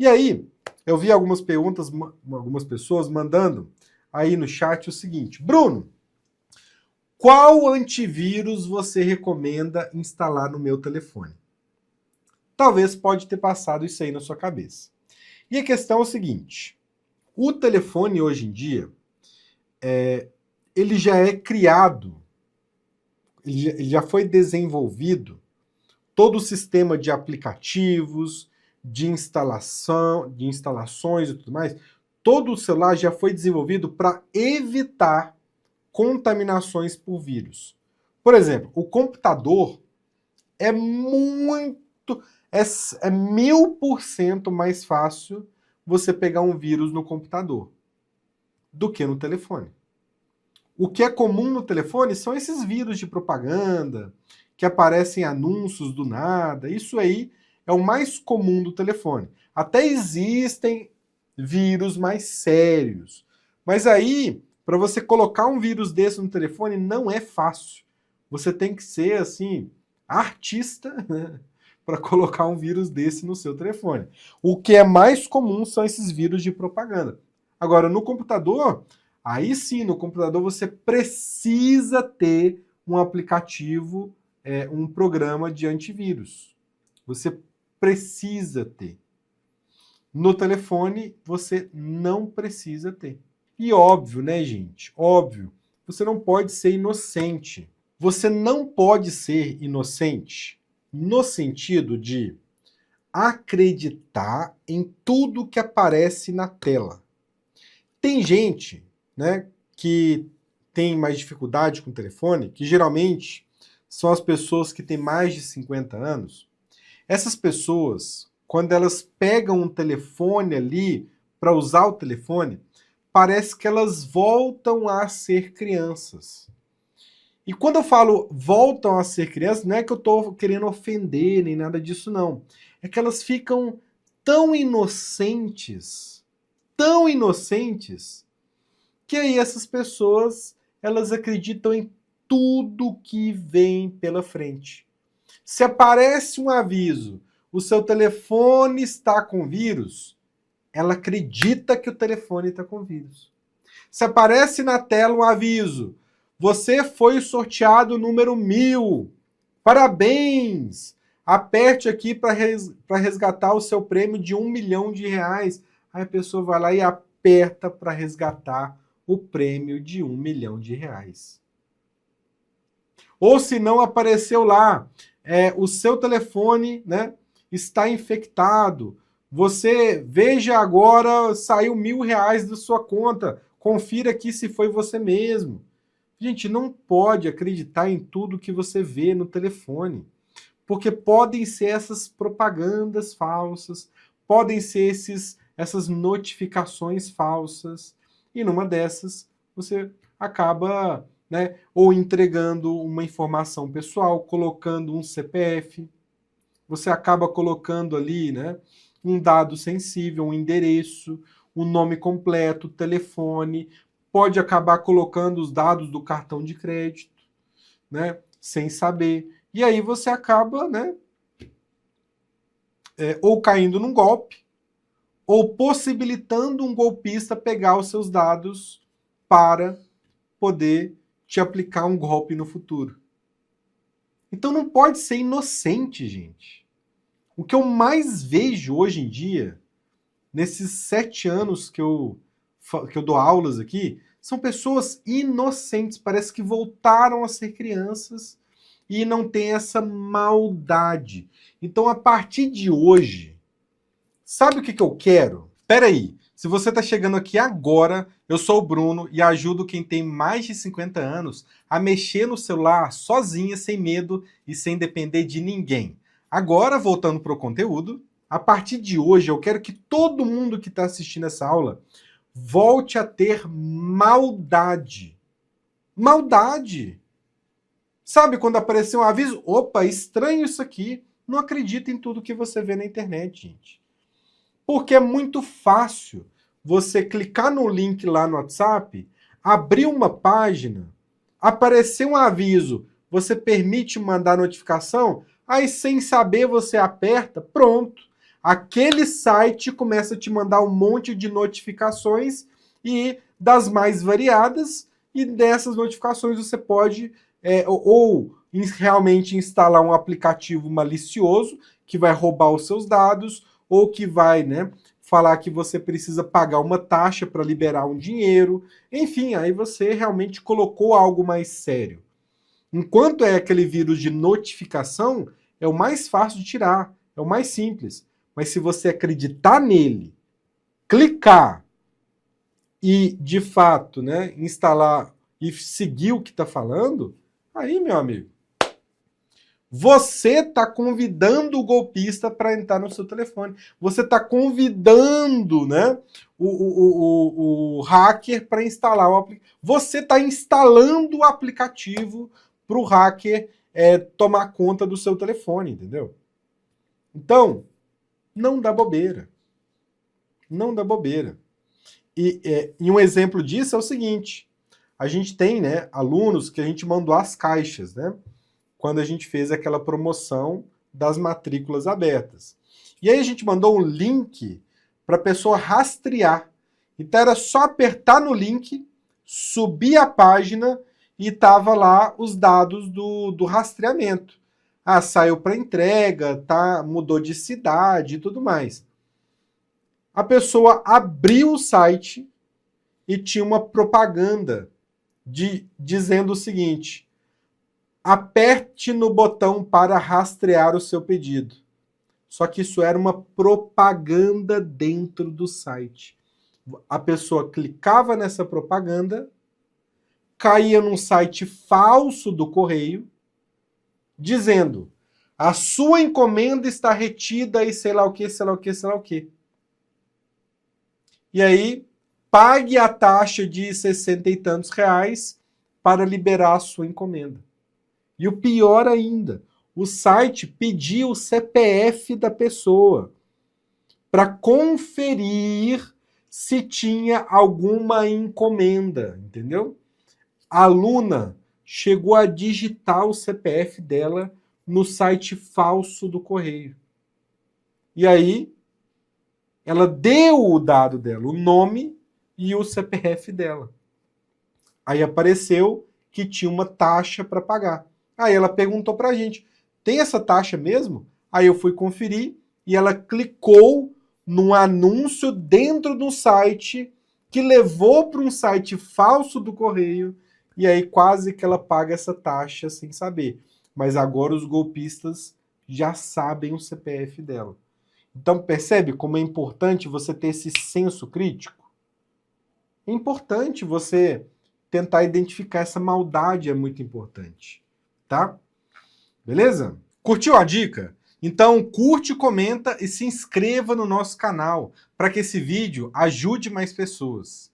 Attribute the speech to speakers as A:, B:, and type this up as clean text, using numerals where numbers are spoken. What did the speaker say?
A: E aí, eu vi algumas perguntas, algumas pessoas mandando aí no chat o seguinte: Bruno, qual antivírus você recomenda instalar no meu telefone? Talvez pode ter passado isso aí na sua cabeça. E a questão é o seguinte: o telefone hoje em dia, ele já é criado, ele já foi desenvolvido, todo o sistema de aplicativos, de instalações e tudo mais, todo o celular já foi desenvolvido para evitar contaminações por vírus. Por exemplo, o computador é muito, é 1000% mais fácil você pegar um vírus no computador do que no telefone. O que é comum no telefone são esses vírus de propaganda, que aparecem anúncios do nada. Isso aí é o mais comum do telefone. Até existem vírus mais sérios. Mas aí, para você colocar um vírus desse no telefone, não é fácil. Você tem que ser, assim, artista, né, para colocar um vírus desse no seu telefone. O que é mais comum são esses vírus de propaganda. Agora, no computador, aí sim, no computador você precisa ter um aplicativo, um programa de antivírus. Você precisa ter. No telefone, você não precisa ter. E óbvio, né, gente? Óbvio, você não pode ser inocente. Você não pode ser inocente no sentido de acreditar em tudo que aparece na tela. Tem gente, né, que tem mais dificuldade com o telefone, que geralmente são as pessoas que têm mais de 50 anos. Essas pessoas, quando elas pegam um telefone ali para usar o telefone, parece que elas voltam a ser crianças. E quando eu falo voltam a ser crianças, não é que eu estou querendo ofender nem nada disso, não. É que elas ficam tão inocentes, que aí essas pessoas, elas acreditam em tudo que vem pela frente. Se aparece um aviso, o seu telefone está com vírus, ela acredita que o telefone está com vírus. Se aparece na tela um aviso, você foi sorteado número 1000, parabéns! Aperte aqui para resgatar o seu prêmio de R$1 milhão. Aí a pessoa vai lá e aperta para resgatar o prêmio de R$1 milhão. Ou se não apareceu lá, o seu telefone, né, está infectado. Você veja agora, saiu R$1.000 da sua conta. Confira aqui se foi você mesmo. Gente, não pode acreditar em tudo que você vê no telefone. Porque podem ser essas propagandas falsas, podem ser essas notificações falsas. E numa dessas, você acaba, né, ou entregando uma informação pessoal, colocando um CPF, você acaba colocando ali, né, um dado sensível, um endereço, o nome completo, telefone, pode acabar colocando os dados do cartão de crédito, né, sem saber. E aí você acaba, né, ou caindo num golpe, ou possibilitando um golpista pegar os seus dados para poder te aplicar um golpe no futuro. Então não pode ser inocente, gente. O que eu mais vejo hoje em dia, nesses 7 anos que eu dou aulas aqui, são pessoas inocentes, parece que voltaram a ser crianças e não tem essa maldade. Então, a partir de hoje, sabe o que eu quero? Espera aí, se você está chegando aqui agora, eu sou o Bruno e ajudo quem tem mais de 50 anos a mexer no celular sozinha, sem medo e sem depender de ninguém. Agora, voltando para o conteúdo, a partir de hoje eu quero que todo mundo que está assistindo essa aula volte a ter maldade. Maldade! Sabe quando aparecer um aviso? Opa, estranho isso aqui. Não acredita em tudo que você vê na internet, gente. Porque é muito fácil você clicar no link lá no WhatsApp, abrir uma página, aparecer um aviso, você permite mandar notificação, aí sem saber você aperta, pronto. aquele site começa a te mandar um monte de notificações e das mais variadas, e dessas notificações você pode realmente instalar um aplicativo malicioso que vai roubar os seus dados, ou que vai, né, falar que você precisa pagar uma taxa para liberar um dinheiro. Enfim, aí você realmente colocou algo mais sério. Enquanto é aquele vírus de notificação, é o mais fácil de tirar, é o mais simples. Mas se você acreditar nele, clicar e, de fato, né, instalar e seguir o que está falando, aí, meu amigo, você está convidando o golpista para entrar no seu telefone. Você está convidando, né, o hacker para instalar o aplicativo. Você está instalando o aplicativo para o hacker tomar conta do seu telefone, entendeu? Então, não dá bobeira. Não dá bobeira. E um exemplo disso é o seguinte: a gente tem, né, alunos que a gente mandou as caixas, né? Quando a gente fez aquela promoção das matrículas abertas. E aí a gente mandou um link para a pessoa rastrear. Então era só apertar no link, subir a página e tava lá os dados do rastreamento. Ah, saiu para entrega, tá, mudou de cidade e tudo mais. A pessoa abriu o site e tinha uma propaganda dizendo o seguinte: aperte no botão para rastrear o seu pedido. Só que isso era uma propaganda dentro do site. A pessoa clicava nessa propaganda, caía num site falso do correio, dizendo: a sua encomenda está retida e sei lá o que, sei lá o que, sei lá o que. E aí, pague a taxa de 60 e tantos reais para liberar a sua encomenda. E o pior ainda, o site pediu o CPF da pessoa para conferir se tinha alguma encomenda, entendeu? A aluna chegou a digitar o CPF dela no site falso do correio. E aí, ela deu o dado dela, o nome e o CPF dela. Aí apareceu que tinha uma taxa para pagar. Aí ela perguntou para a gente: tem essa taxa mesmo? Aí eu fui conferir e ela clicou num anúncio dentro do site que levou para um site falso do correio, e aí quase que ela paga essa taxa sem saber. Mas agora os golpistas já sabem o CPF dela. Então percebe como é importante você ter esse senso crítico? É importante você tentar identificar essa maldade, é muito importante, tá? Beleza? Curtiu a dica? Então curte, comenta e se inscreva no nosso canal para que esse vídeo ajude mais pessoas.